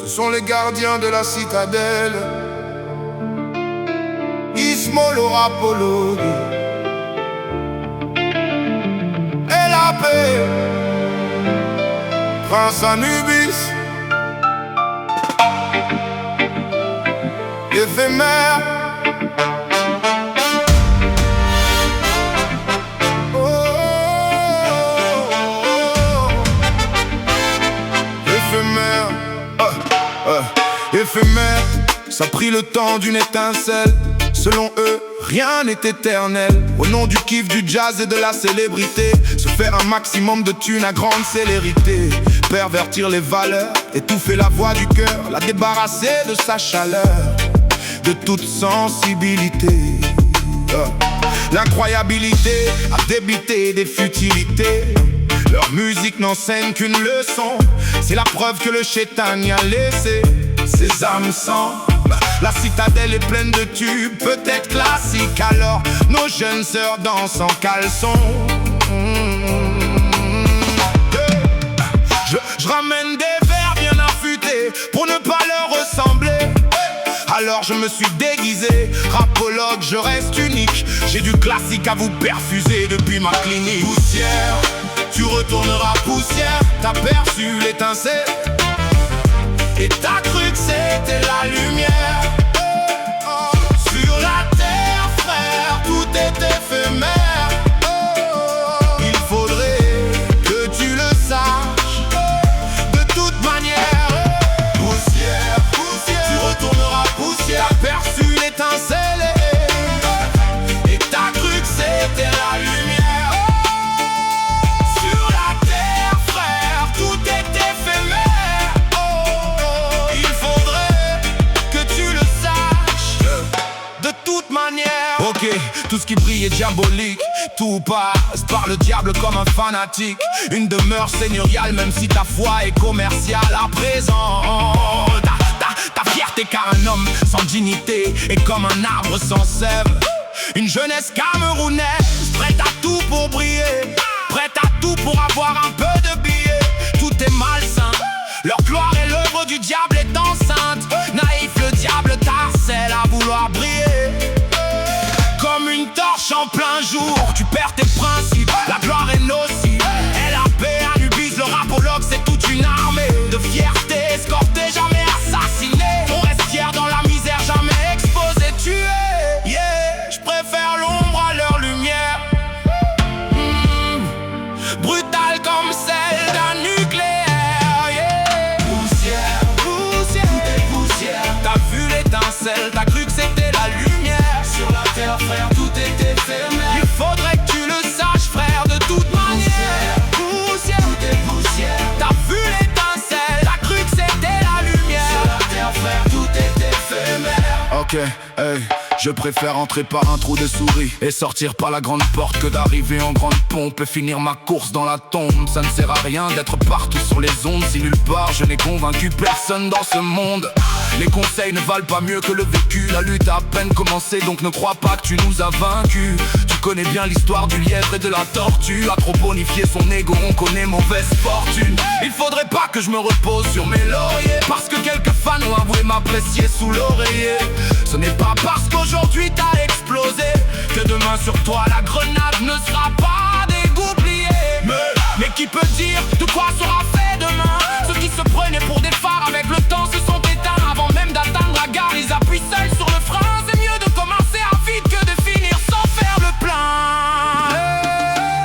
Ce sont les gardiens de la citadelle. Ismo lo Rapologue et la paix, Prince Anubis, éphémère. Éphémère, ça a pris le temps d'une étincelle. Selon eux, rien n'est éternel. Au nom du kiff, du jazz et de la célébrité, se faire un maximum de thunes à grande célérité, pervertir les valeurs, étouffer la voix du cœur, la débarrasser de sa chaleur, de toute sensibilité. L'incroyabilité a débité des futilités. Leur musique n'enseigne qu'une leçon. C'est la preuve que le chétan y a laissé ses âmes sans. La citadelle est pleine de tubes, peut-être classiques. Alors nos jeunes sœurs dansent en caleçon. Je ramène des vers bien affûtés pour ne pas leur ressembler. Alors je me suis déguisé, rapologue, je reste unique. J'ai du classique à vous perfuser depuis ma clinique. Poussière, tu retourneras poussière. T'as perçu l'étincelle et t'as cru que c'était la lumière. Sur la terre, frère, tout est éphémère. Il faudrait que tu le saches. De toute manière, poussière, poussière, tu retourneras poussière. T'as perçu l'étincelle et t'as cru que c'était la lumière. Sur la terre, frère, tout est éphémère. Ok, tout ce qui brille est diabolique. Tout passe par le diable comme un fanatique. Une demeure seigneuriale même si ta foi est commerciale. À présent, ta fierté car un homme sans dignité est comme un arbre sans sève. Une jeunesse camerounaise prête à tout pour briller, prête à tout pour avoir un peu de billets. Tout est malsain, leur gloire est l'œuvre du diable est enceinte. Naïf, le diable t'harcèle à vouloir briller. Comme une torche en plein jour, tu perds tes principes, la gloire est nocive. Et la paix, Anubis, le rapologue, c'est toute une armée de fierté, escortée, jamais assassinée. On reste fier dans la misère, jamais exposé, tué. Yeah, je préfère l'ombre à leur lumière. Brutale comme celle d'un nucléaire. Yeah. Poussière, poussière, poussière. T'as vu l'étincelle, t'as cru que c'était la lumière. Sur la terre, frère, tout est éphémère. Il faudrait que tu le saches, frère, de toute manière. Poussière, tout est poussière. T'as vu l'étincelle, t'as cru que c'était la lumière. Sur la terre, frère, tout est éphémère. Ok, hey, je préfère entrer par un trou de souris et sortir par la grande porte que d'arriver en grande pompe et finir ma course dans la tombe. Ça ne sert à rien d'être partout sur les ondes si nulle part je n'ai convaincu personne dans ce monde. Les conseils ne valent pas mieux que le vécu. La lutte a à peine commencé, donc ne crois pas que tu nous as vaincus. Tu connais bien l'histoire du lièvre et de la tortue. A trop bonifié son ego, on connaît mauvaise fortune. Il faudrait pas que je me repose sur mes lauriers, parce que quelques fans ont avoué m'apprécier sous l'oreiller. Ce n'est pas parce qu'aujourd'hui t'as explosé que demain sur toi la grenade ne sera pas dégoupillée. Mais qui peut dire de quoi sera fait demain? Ceux qui se prenaient pour des phares avec le temps se sont éteints. Avant même d'atteindre la gare, ils appuient seuls sur le frein. C'est mieux de commencer à vide que de finir sans faire le plein.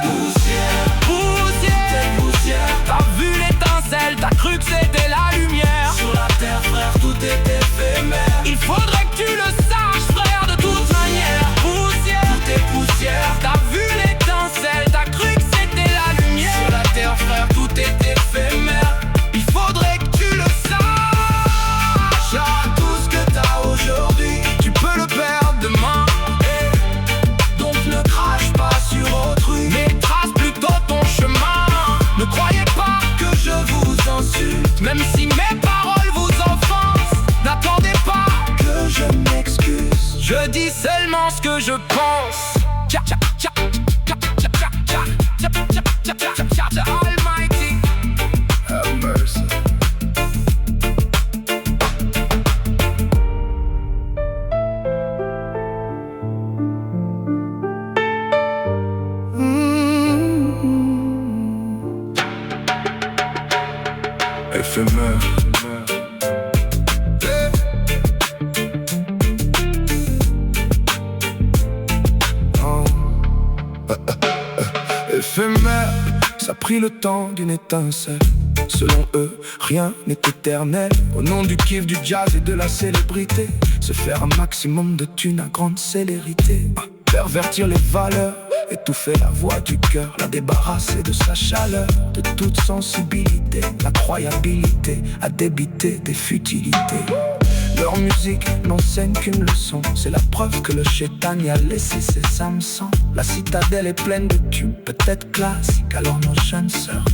Poussière, poussière, poussière. T'as vu l'étincelle, t'as cru que c'était la lumière. Sur la terre, frère, tout est éphémère. Il faudrait que tu le saches, frère, de toute manière. Poussière, tout est poussière. T'as vu l'étincelle. éphémère. Éphémère, ça a pris le temps d'une étincelle. Selon eux, rien n'est éternel. Au nom du kiff, du jazz et de la célébrité, se faire un maximum de thunes à grande célérité. Pervertir les valeurs, étouffer la voix du cœur, la débarrasser de sa chaleur, de toute sensibilité, la croyabilité, à débiter des futilités. Leur musique n'enseigne qu'une leçon, c'est la preuve que le chétan y a laissé ses hameçons. La citadelle est pleine de tubes, peut-être classiques, alors nos jeunes sœurs